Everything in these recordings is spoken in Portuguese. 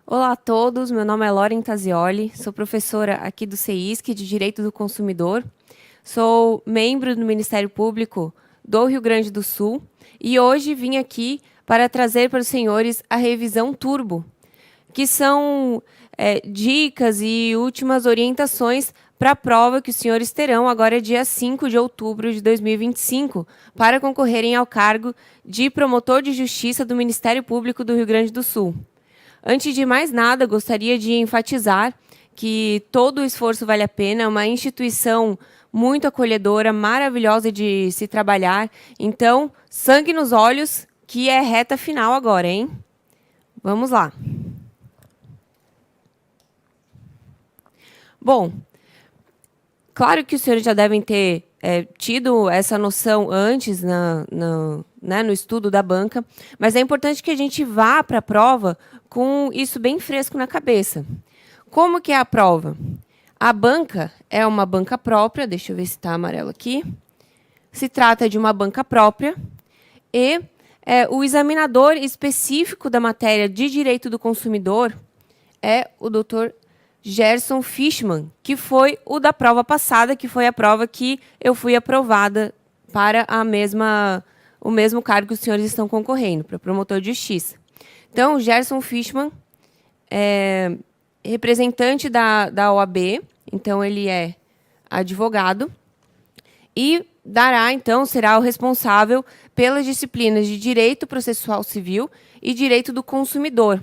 Olá a todos, meu nome é Lauren Tazioli, sou professora aqui do CEISC de Direito do Consumidor, sou membro do Ministério Público do Rio Grande do Sul e hoje vim aqui para trazer para os senhores a revisão Turbo, que são dicas e últimas orientações para a prova que os senhores terão agora dia 5 de outubro de 2025 para concorrerem ao cargo de promotor de justiça do Ministério Público do Rio Grande do Sul. Antes de mais nada, gostaria de enfatizar que todo o esforço vale a pena, é uma instituição muito acolhedora, maravilhosa de se trabalhar. Então, sangue nos olhos, que é reta final agora, hein? Vamos lá. Bom, claro que os senhores já devem ter tido essa noção antes no estudo da banca, mas é importante que a gente vá para a prova com isso bem fresco na cabeça. Como que é a prova? A banca é uma banca própria, deixa eu ver se está amarelo aqui. Se trata de uma banca própria e o examinador específico da matéria de direito do consumidor é o Dr. Gerson Fishman, que foi o da prova passada, que foi a prova que eu fui aprovada para o mesmo cargo que os senhores estão concorrendo, para promotor de justiça. Então, Gerson Fishman é representante da OAB, então ele é advogado, e será o responsável pelas disciplinas de Direito Processual Civil e Direito do Consumidor.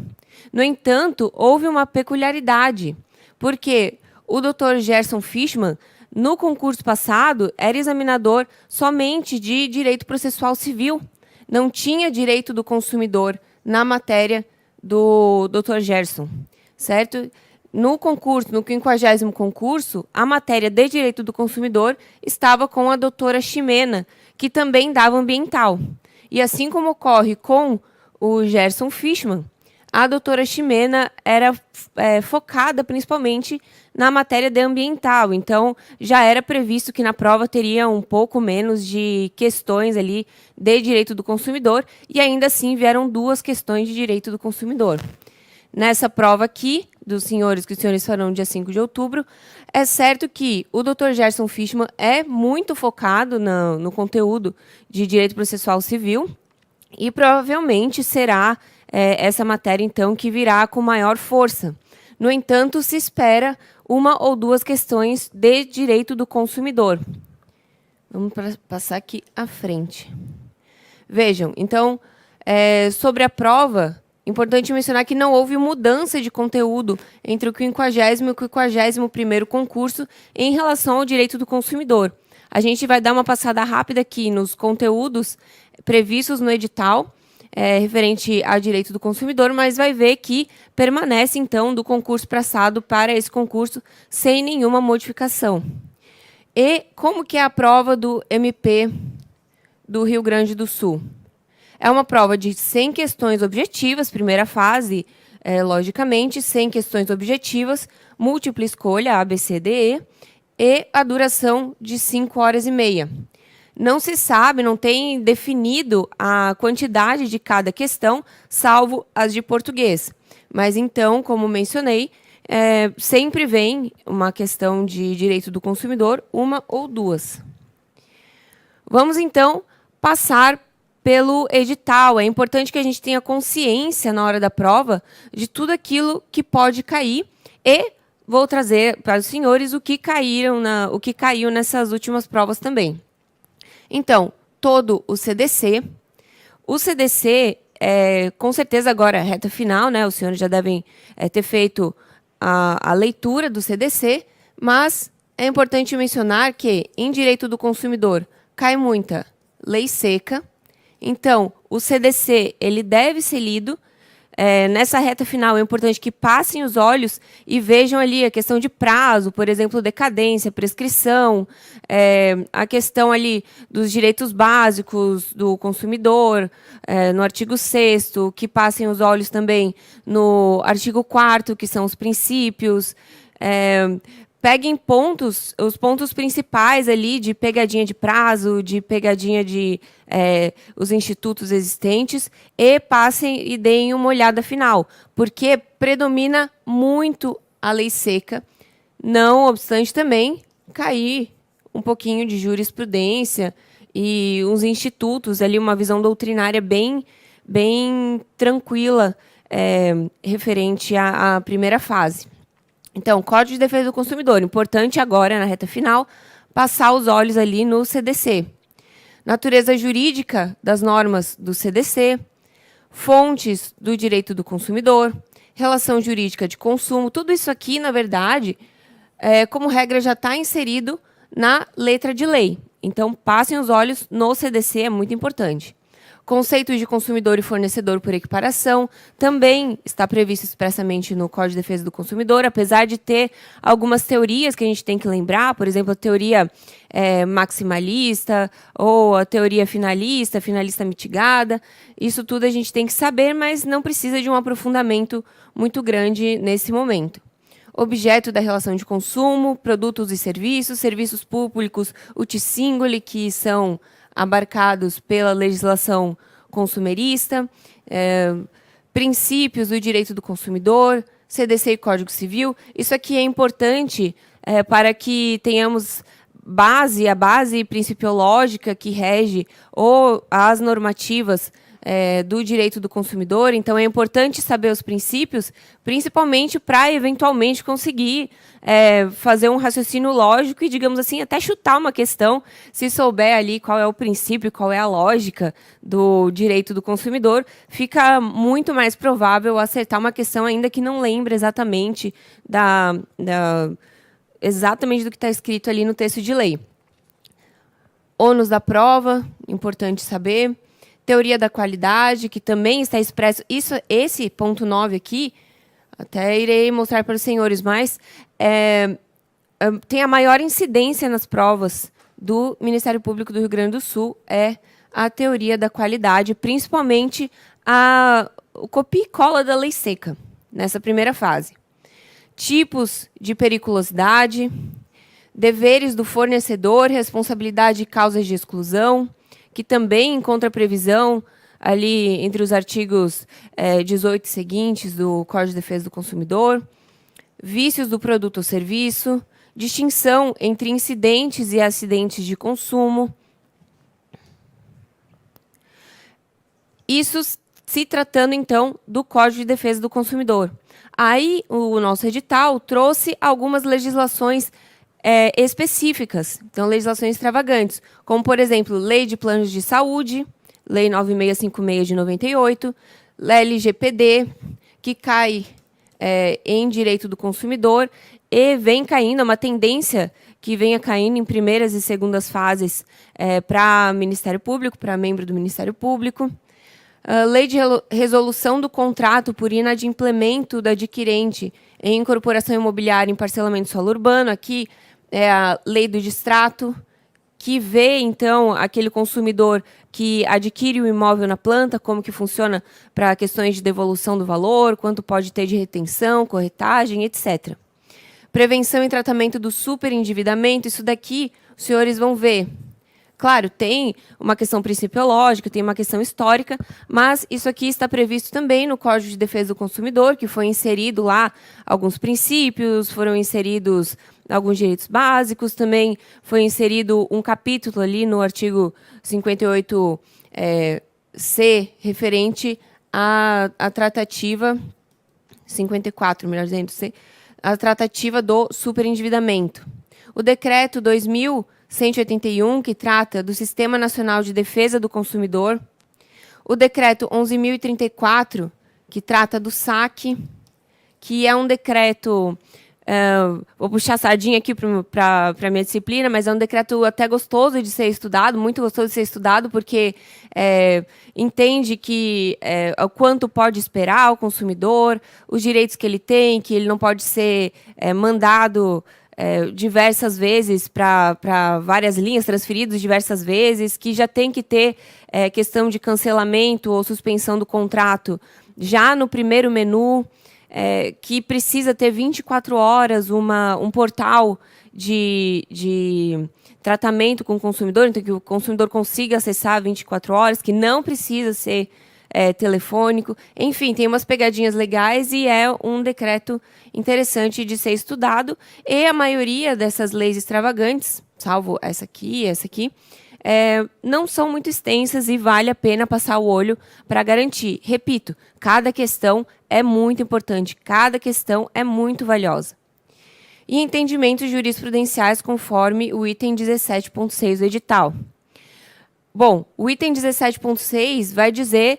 No entanto, houve uma peculiaridade, porque o Dr. Gerson Fishman, no concurso passado, era examinador somente de Direito Processual Civil, não tinha Direito do Consumidor na matéria do Dr. Gerson, certo? No concurso, no 50º concurso, a matéria de Direito do Consumidor estava com a doutora Ximena, que também dava ambiental. E assim como ocorre com o Gerson Fishman, a doutora Ximena era focada principalmente na matéria de ambiental. Então, já era previsto que na prova teria um pouco menos de questões ali de direito do consumidor, e ainda assim vieram 2 questões de direito do consumidor. Nessa prova aqui, dos senhores, que os senhores farão dia 5 de outubro, é certo que o Dr. Gerson Fishman é muito focado no conteúdo de direito processual civil e provavelmente será essa matéria, então, que virá com maior força. No entanto, se espera 1 ou 2 questões de direito do consumidor. Vamos passar aqui à frente. Vejam, então, sobre a prova, importante mencionar que não houve mudança de conteúdo entre o 50º e o 51º concurso em relação ao direito do consumidor. A gente vai dar uma passada rápida aqui nos conteúdos previstos no edital, referente ao direito do consumidor, mas vai ver que permanece, então, do concurso passado para esse concurso sem nenhuma modificação. E como que é a prova do MP do Rio Grande do Sul? É uma prova de 100 questões objetivas, primeira fase, logicamente, 100 questões objetivas, múltipla escolha, A, B, C, D, e a duração de 5 horas e meia. Não se sabe, não tem definido a quantidade de cada questão, salvo as de português. Mas, então, como mencionei, sempre vem uma questão de direito do consumidor, 1 ou 2. Vamos, então, passar pelo edital. É importante que a gente tenha consciência na hora da prova de tudo aquilo que pode cair e vou trazer para os senhores o que caiu nessas últimas provas também. Então, todo o CDC. O CDC, com certeza agora, reta final, né? Os senhores já devem ter feito a leitura do CDC, mas é importante mencionar que, em direito do consumidor, cai muita lei seca. Então, o CDC ele deve ser lido. Nessa reta final, é importante que passem os olhos e vejam ali a questão de prazo, por exemplo, decadência, prescrição, a questão ali dos direitos básicos do consumidor, no artigo 6º, que passem os olhos também no artigo 4º, que são os princípios, peguem os pontos principais ali de pegadinha de prazo, de pegadinha de os institutos existentes e passem e deem uma olhada final, porque predomina muito a lei seca, não obstante também cair um pouquinho de jurisprudência e uns institutos ali, uma visão doutrinária bem tranquila referente à primeira fase. Então, Código de Defesa do Consumidor, importante agora, na reta final, passar os olhos ali no CDC. Natureza jurídica das normas do CDC, fontes do direito do consumidor, relação jurídica de consumo, tudo isso aqui, na verdade, como regra, já está inserido na letra de lei. Então, passem os olhos no CDC, é muito importante. Conceitos de consumidor e fornecedor por equiparação também está previsto expressamente no Código de Defesa do Consumidor, apesar de ter algumas teorias que a gente tem que lembrar, por exemplo, a teoria maximalista ou a teoria finalista, finalista mitigada. Isso tudo a gente tem que saber, mas não precisa de um aprofundamento muito grande nesse momento. Objeto da relação de consumo, produtos e serviços, serviços públicos uti singuli, que são abarcados pela legislação consumerista, princípios do direito do consumidor, CDC e Código Civil. Isso aqui é importante para que tenhamos a base principiológica que rege ou as normativas do direito do consumidor. Então, é importante saber os princípios, principalmente para, eventualmente, conseguir fazer um raciocínio lógico e, digamos assim, até chutar uma questão, se souber ali qual é o princípio, qual é a lógica do direito do consumidor, fica muito mais provável acertar uma questão, ainda que não lembre exatamente exatamente do que está escrito ali no texto de lei. Ônus da prova, importante saber. Teoria da qualidade, que também está expresso. Esse ponto 9 aqui, até irei mostrar para os senhores, mas tem a maior incidência nas provas do Ministério Público do Rio Grande do Sul, é a teoria da qualidade, principalmente o copia e cola da lei seca, nessa primeira fase. Tipos de periculosidade, deveres do fornecedor, responsabilidade e causas de exclusão, que também encontra previsão ali entre os artigos 18 e seguintes do Código de Defesa do Consumidor, vícios do produto ou serviço, distinção entre incidentes e acidentes de consumo. Isso se tratando, então, do Código de Defesa do Consumidor. Aí, o nosso edital trouxe algumas legislações específicas, então legislações extravagantes, como, por exemplo, Lei de Planos de Saúde, Lei 9656 de 98, LGPD, que cai em direito do consumidor e vem caindo, é uma tendência que venha caindo em primeiras e segundas fases para Ministério Público, para membro do Ministério Público. Lei de resolução do contrato por inadimplemento do adquirente em incorporação imobiliária em parcelamento solo urbano, aqui é a lei do distrato, que vê, então, aquele consumidor que adquire o imóvel na planta, como que funciona para questões de devolução do valor, quanto pode ter de retenção, corretagem, etc. Prevenção e tratamento do superendividamento, isso daqui os senhores vão ver. Claro, tem uma questão principiológica, tem uma questão histórica, mas isso aqui está previsto também no Código de Defesa do Consumidor, que foi inserido lá alguns princípios, foram inseridos alguns direitos básicos, também foi inserido um capítulo ali no artigo 58C, referente à tratativa, 54, melhor dizendo, a tratativa do superendividamento. O decreto 2181, que trata do Sistema Nacional de Defesa do Consumidor. O decreto 11.034, que trata do SAC, que é um decreto... vou puxar a sardinha aqui para a minha disciplina, mas é um decreto até gostoso de ser estudado, muito gostoso de ser estudado, porque entende que o quanto pode esperar o consumidor, os direitos que ele tem, que ele não pode ser mandado diversas vezes para várias linhas, transferidos diversas vezes, que já tem que ter questão de cancelamento ou suspensão do contrato já no primeiro menu, que precisa ter 24 horas um portal de tratamento com o consumidor, então que o consumidor consiga acessar 24 horas, que não precisa ser telefônico. Enfim, tem umas pegadinhas legais e é um decreto interessante de ser estudado. E a maioria dessas leis extravagantes, salvo essa aqui, não são muito extensas e vale a pena passar o olho para garantir. Repito, cada questão é muito importante, cada questão é muito valiosa. E entendimentos jurisprudenciais conforme o item 17.6 do edital. Bom, o item 17.6 vai dizer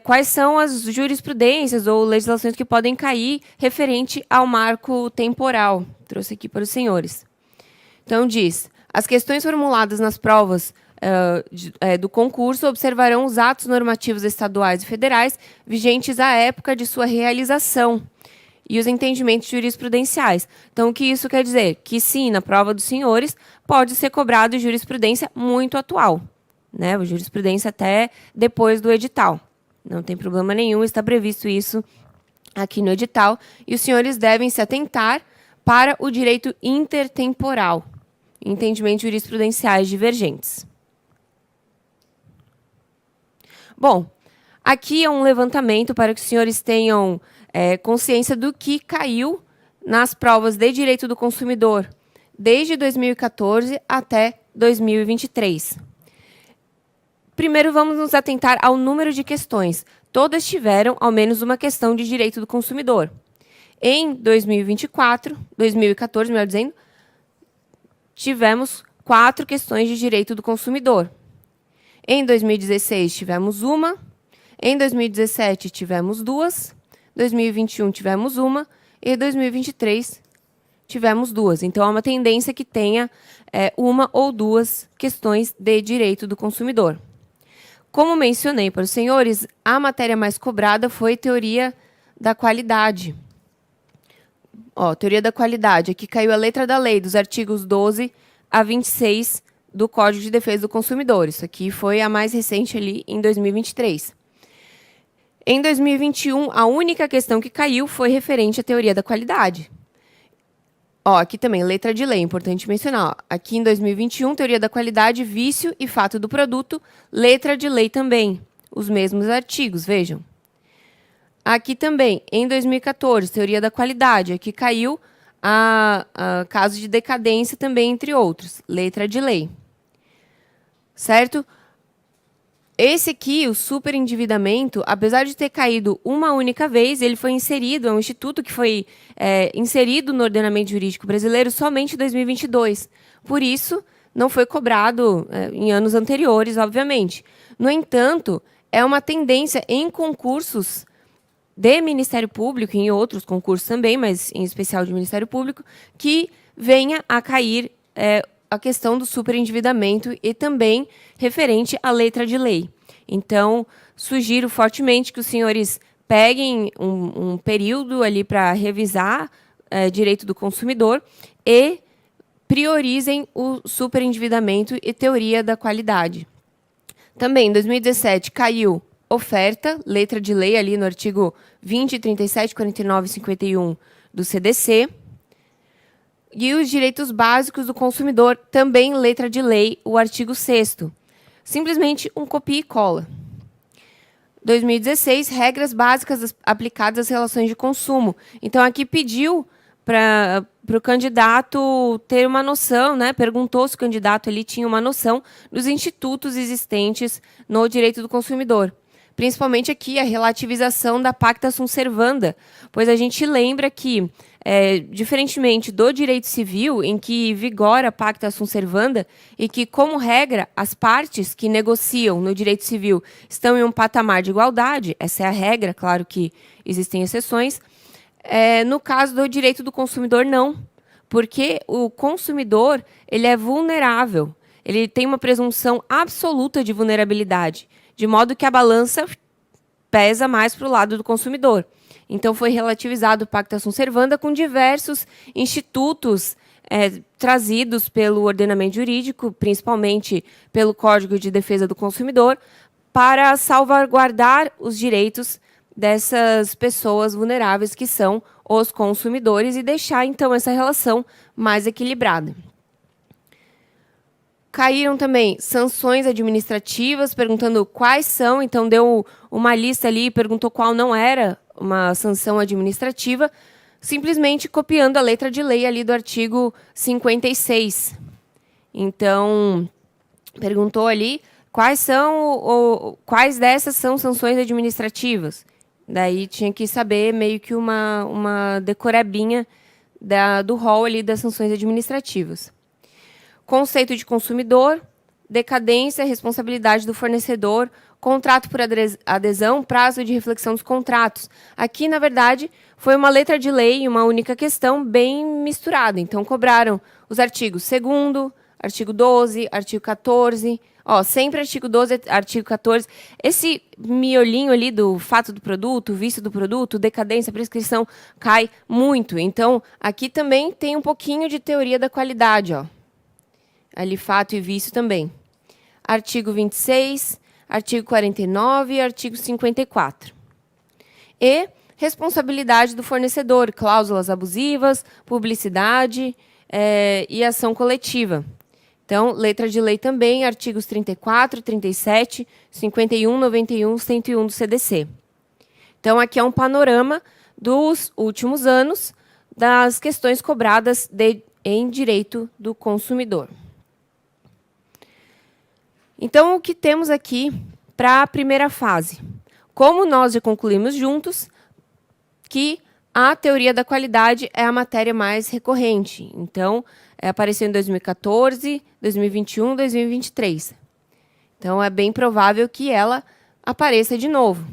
quais são as jurisprudências ou legislações que podem cair referente ao marco temporal. Trouxe aqui para os senhores. Então, diz: as questões formuladas nas provas do concurso observarão os atos normativos estaduais e federais vigentes à época de sua realização e os entendimentos jurisprudenciais. Então, o que isso quer dizer? Que, sim, na prova dos senhores, pode ser cobrado jurisprudência muito atual, né? Jurisprudência até depois do edital. Não tem problema nenhum, está previsto isso aqui no edital. E os senhores devem se atentar para o direito intertemporal, entendimentos jurisprudenciais divergentes. Bom, aqui é um levantamento para que os senhores tenham consciência do que caiu nas provas de direito do consumidor desde 2014 até 2023. Primeiro, vamos nos atentar ao número de questões. Todas tiveram ao menos uma questão de direito do consumidor. Em 2014, melhor dizendo, tivemos 4 questões de direito do consumidor. Em 2016, tivemos uma. Em 2017, tivemos 2. 2021, tivemos uma. E 2023, tivemos 2. Então, há uma tendência que tenha uma ou 2 questões de direito do consumidor. Como mencionei para os senhores, a matéria mais cobrada foi teoria da qualidade. Teoria da qualidade. Aqui caiu a letra da lei, dos artigos 12 a 26 do Código de Defesa do Consumidor. Isso aqui foi a mais recente ali em 2023. Em 2021, a única questão que caiu foi referente à teoria da qualidade. Aqui também, letra de lei, importante mencionar. Aqui em 2021, teoria da qualidade, vício e fato do produto, letra de lei também. Os mesmos artigos, vejam. Aqui também, em 2014, teoria da qualidade. Aqui caiu a caso de decadência também, entre outros. Letra de lei. Certo? Esse aqui, o superendividamento, apesar de ter caído uma única vez, ele foi inserido, é um instituto que foi inserido no ordenamento jurídico brasileiro somente em 2022. Por isso, não foi cobrado em anos anteriores, obviamente. No entanto, é uma tendência em concursos de Ministério Público, e em outros concursos também, mas em especial de Ministério Público, que venha a cair a questão do superendividamento e também referente à letra de lei. Então, sugiro fortemente que os senhores peguem um período ali para revisar direito do consumidor e priorizem o superendividamento e teoria da qualidade. Também, em 2017, caiu oferta, letra de lei ali no artigo 20, 37, 49 e 51 do CDC. E os direitos básicos do consumidor, também letra de lei, o artigo 6º. Simplesmente um copia e cola. 2016, regras básicas aplicadas às relações de consumo. Então, aqui pediu para o candidato ter uma noção, né? Perguntou se o candidato ali tinha uma noção dos institutos existentes no direito do consumidor. Principalmente aqui a relativização da pacta sunt servanda, pois a gente lembra que, diferentemente do direito civil, em que vigora a pacta sunt servanda, e que, como regra, as partes que negociam no direito civil estão em um patamar de igualdade, essa é a regra, claro que existem exceções, no caso do direito do consumidor, não, porque o consumidor ele é vulnerável, ele tem uma presunção absoluta de vulnerabilidade, de modo que a balança pesa mais para o lado do consumidor. Então, foi relativizado o Pacta Sunt Servanda com diversos institutos trazidos pelo ordenamento jurídico, principalmente pelo Código de Defesa do Consumidor, para salvaguardar os direitos dessas pessoas vulneráveis que são os consumidores e deixar, então, essa relação mais equilibrada. Caíram também sanções administrativas, perguntando quais são, então deu uma lista ali e perguntou qual não era uma sanção administrativa, simplesmente copiando a letra de lei ali do artigo 56. Então, perguntou ali quais dessas são sanções administrativas. Daí tinha que saber meio que uma decorebinha do rol ali das sanções administrativas. Conceito de consumidor, decadência, responsabilidade do fornecedor, contrato por adesão, prazo de reflexão dos contratos. Aqui, na verdade, foi uma letra de lei e uma única questão bem misturada. Então, cobraram os artigos 2º, artigo 12, artigo 14... sempre artigo 12, artigo 14. Esse miolinho ali do fato do produto, vício do produto, decadência, prescrição, cai muito. Então, aqui também tem um pouquinho de teoria da qualidade. Ali, fato e vício também. Artigo 26, artigo 49 e artigo 54. E responsabilidade do fornecedor, cláusulas abusivas, publicidade e ação coletiva. Então, letra de lei também, artigos 34, 37, 51, 91, 101 do CDC. Então, aqui é um panorama dos últimos anos das questões cobradas em direito do consumidor. Então, o que temos aqui para a primeira fase? Como nós já concluímos juntos que a teoria da qualidade é a matéria mais recorrente. Então, apareceu em 2014, 2021, 2023. Então, é bem provável que ela apareça de novo.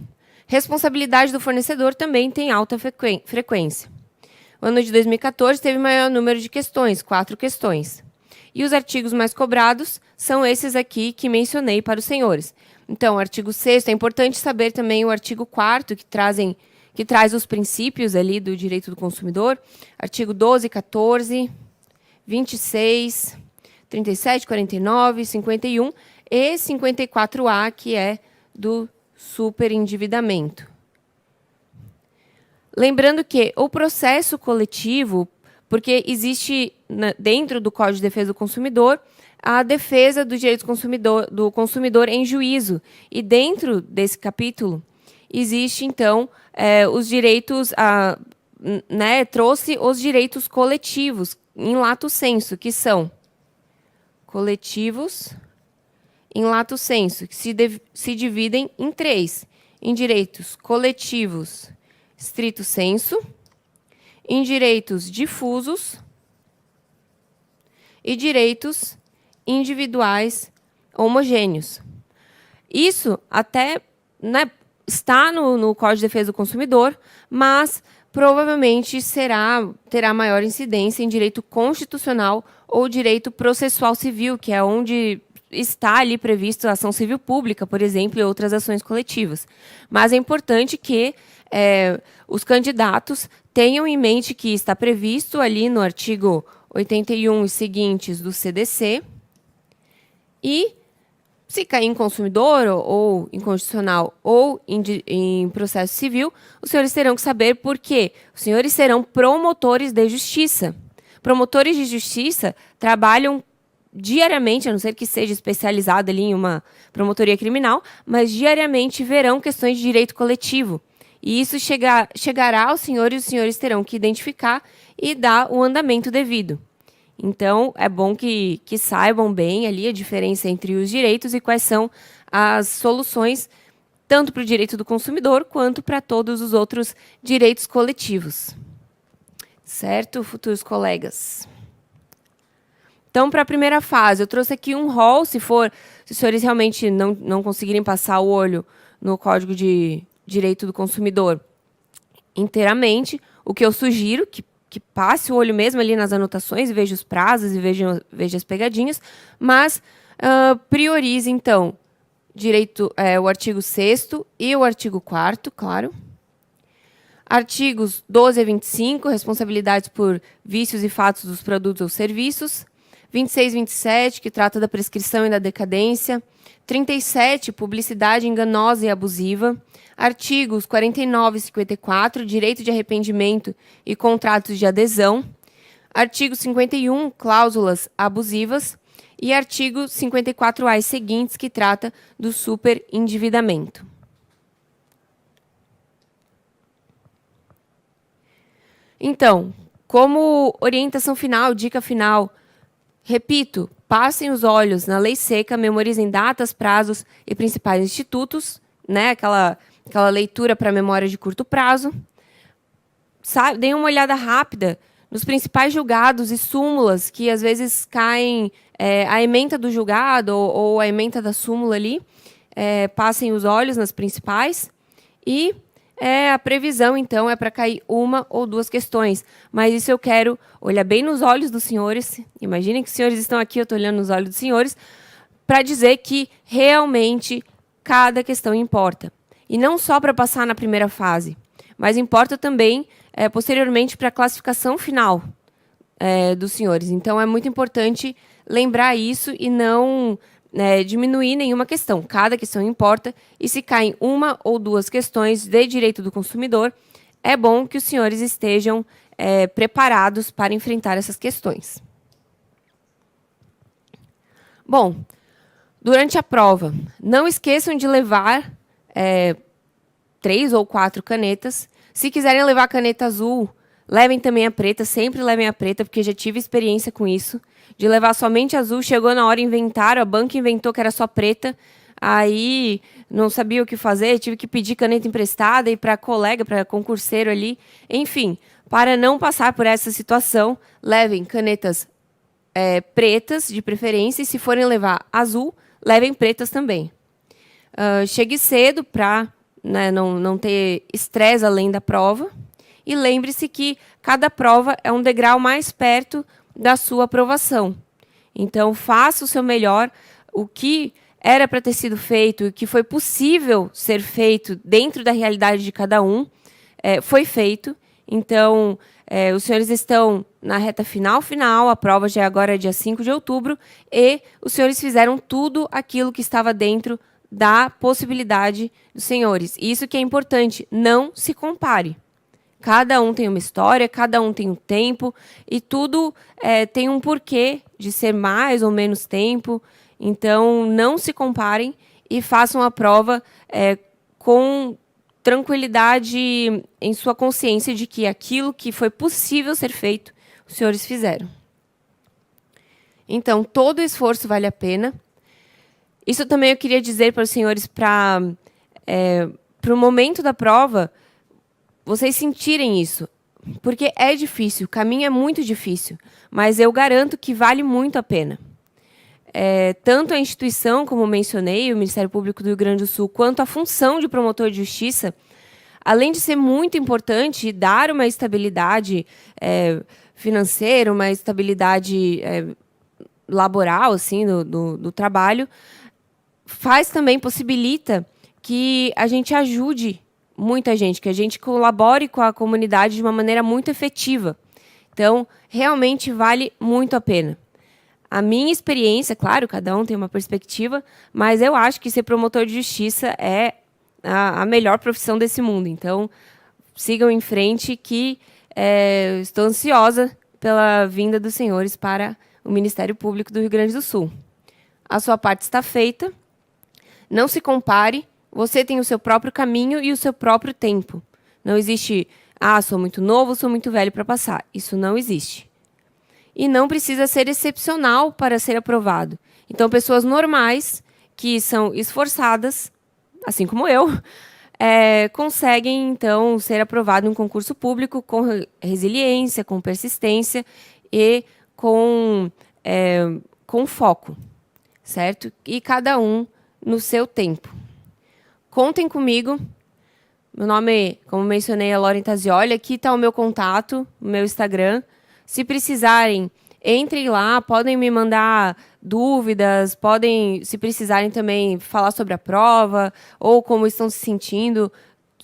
Responsabilidade do fornecedor também tem alta frequência. O ano de 2014 teve maior número de questões, 4 questões. E os artigos mais cobrados são esses aqui que mencionei para os senhores. Então, o artigo 6º, é importante saber também o artigo 4º, que traz os princípios ali do direito do consumidor. Artigo 12, 14, 26, 37, 49, 51 e 54A, que é do superendividamento. Lembrando que o processo coletivo, porque existe dentro do Código de Defesa do Consumidor a defesa dos direitos do consumidor em juízo. E dentro desse capítulo existe, então, os direitos, trouxe os direitos coletivos, em lato sensu, que são coletivos em lato sensu, que se dividem em 3, em direitos coletivos stricto sensu, em direitos difusos e direitos individuais homogêneos. Isso até está no Código de Defesa do Consumidor, mas provavelmente terá maior incidência em direito constitucional ou direito processual civil, que é onde está ali previsto a ação civil pública, por exemplo, e outras ações coletivas. Mas é importante que os candidatos tenham em mente que está previsto ali no artigo 81 e seguintes do CDC, e se cair em consumidor ou em constitucional ou em processo civil, os senhores terão que saber por quê. Os senhores serão promotores de justiça. Promotores de justiça trabalham diariamente, a não ser que seja especializado ali em uma promotoria criminal, mas diariamente verão questões de direito coletivo. E isso chegará aos senhores, e os senhores terão que identificar e dar o andamento devido. Então, é bom que saibam bem ali a diferença entre os direitos e quais são as soluções, tanto para o direito do consumidor, quanto para todos os outros direitos coletivos. Certo, futuros colegas? Então, para a primeira fase, eu trouxe aqui um rol, se os senhores realmente não conseguirem passar o olho no Código de Direito do Consumidor inteiramente, o que eu sugiro, que passe o olho mesmo ali nas anotações, e veja os prazos e veja as pegadinhas, mas priorize, então, o artigo 6º e o artigo 4º, claro. Artigos 12 a 25, responsabilidades por vícios e fatos dos produtos ou serviços. 26 e 27, que trata da prescrição e da decadência. 37, publicidade enganosa e abusiva. Artigos 49 e 54, direito de arrependimento e contratos de adesão. Artigo 51, cláusulas abusivas. E artigo 54A e seguintes, que trata do superendividamento. Então, como orientação final, dica final, repito, passem os olhos na lei seca, memorizem datas, prazos e principais institutos, né? Aquela leitura para memória de curto prazo. Deem uma olhada rápida nos principais julgados e súmulas que às vezes caem a ementa do julgado ou a ementa da súmula ali. Passem os olhos nas principais e a previsão, então, é para cair uma ou duas questões. Mas isso eu quero olhar bem nos olhos dos senhores. Imaginem que os senhores estão aqui, eu estou olhando nos olhos dos senhores, para dizer que realmente cada questão importa. E não só para passar na primeira fase, mas importa também, posteriormente, para a classificação final dos senhores. Então, é muito importante lembrar isso e não diminuir nenhuma questão. Cada questão importa, e se caem uma ou duas questões de direito do consumidor, é bom que os senhores estejam preparados para enfrentar essas questões. Bom, durante a prova, não esqueçam de levar 3 ou 4 canetas. Se quiserem levar caneta azul, levem também a preta, sempre levem a preta, porque já tive experiência com isso, de levar somente azul. Chegou na hora, inventaram, a banca inventou que era só preta, aí não sabia o que fazer, tive que pedir caneta emprestada e para colega, para concurseiro ali. Enfim, para não passar por essa situação, levem canetas pretas, de preferência, e se forem levar azul, levem pretas também. Chegue cedo para não ter estresse além da prova. E lembre-se que cada prova é um degrau mais perto da sua aprovação. Então, faça o seu melhor. O que era para ter sido feito, o que foi possível ser feito dentro da realidade de cada um, foi feito. Então, os senhores estão na reta final, a prova já é agora dia 5 de outubro, e os senhores fizeram tudo aquilo que estava dentro da possibilidade dos senhores. Isso que é importante, não se compare. Cada um tem uma história, cada um tem um tempo, e tudo tem um porquê de ser mais ou menos tempo. Então, não se comparem e façam a prova com tranquilidade em sua consciência de que aquilo que foi possível ser feito, os senhores fizeram. Então, todo esforço vale a pena. Isso também eu queria dizer para os senhores, para o momento da prova, vocês sentirem isso, porque é difícil, o caminho é muito difícil, mas eu garanto que vale muito a pena. Tanto a instituição, como mencionei, o Ministério Público do Rio Grande do Sul, quanto a função de promotor de justiça, além de ser muito importante dar uma estabilidade financeira, uma estabilidade laboral assim, do trabalho, possibilita que a gente ajude muita gente, que a gente colabore com a comunidade de uma maneira muito efetiva. Então, realmente vale muito a pena. A minha experiência, claro, cada um tem uma perspectiva, mas eu acho que ser promotor de justiça é a melhor profissão desse mundo. Então, sigam em frente, que estou ansiosa pela vinda dos senhores para o Ministério Público do Rio Grande do Sul. A sua parte está feita. Não se compare. Você tem o seu próprio caminho e o seu próprio tempo. Não existe, sou muito novo, sou muito velho para passar. Isso não existe. E não precisa ser excepcional para ser aprovado. Então, pessoas normais, que são esforçadas, assim como eu, conseguem, então, ser aprovado em um concurso público com resiliência, com persistência e com foco, certo? E cada um no seu tempo. Contem comigo. Meu nome, como mencionei, é Lauren Tazioli. Aqui está o meu contato, o meu Instagram. Se precisarem, entrem lá, podem me mandar dúvidas, podem, se precisarem também, falar sobre a prova ou como estão se sentindo.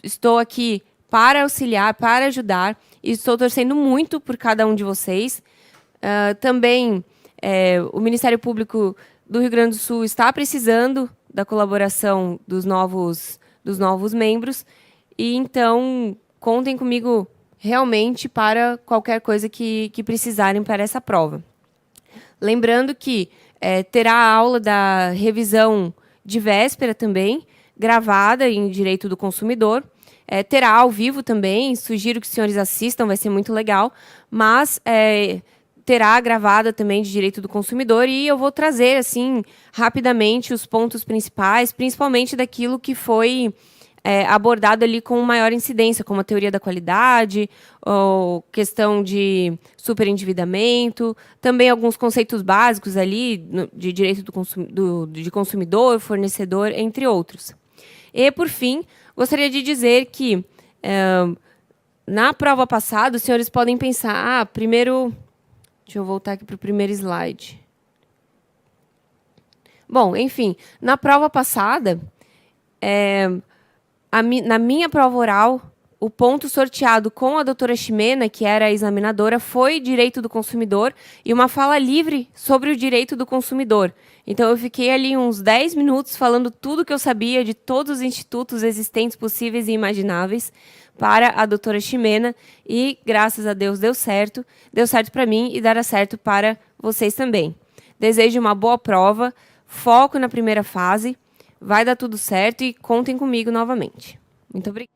Estou aqui para auxiliar, para ajudar, e estou torcendo muito por cada um de vocês. Também O Ministério Público do Rio Grande do Sul está precisando da colaboração dos novos membros, e então contem comigo realmente para qualquer coisa que precisarem para essa prova. Lembrando que terá a aula da revisão de véspera também, gravada em Direito do Consumidor. Terá ao vivo também, sugiro que os senhores assistam, vai ser muito legal, mas terá gravada também de Direito do Consumidor, e eu vou trazer, assim, rapidamente os pontos principais, principalmente daquilo que foi abordado ali com maior incidência, como a teoria da qualidade, ou questão de superendividamento, também alguns conceitos básicos ali de direito de consumidor, fornecedor, entre outros. E, por fim, gostaria de dizer que, na prova passada, os senhores podem pensar, primeiro... Deixa eu voltar aqui para o primeiro slide. Bom, enfim, na prova passada, na minha prova oral, o ponto sorteado com a doutora Ximena, que era a examinadora, foi direito do consumidor e uma fala livre sobre o direito do consumidor. Então, eu fiquei ali uns 10 minutos falando tudo que eu sabia de todos os institutos existentes, possíveis e imagináveis, para a doutora Ximena, e, graças a Deus, deu certo para mim e dará certo para vocês também. Desejo uma boa prova, foco na primeira fase, vai dar tudo certo e contem comigo novamente. Muito obrigada.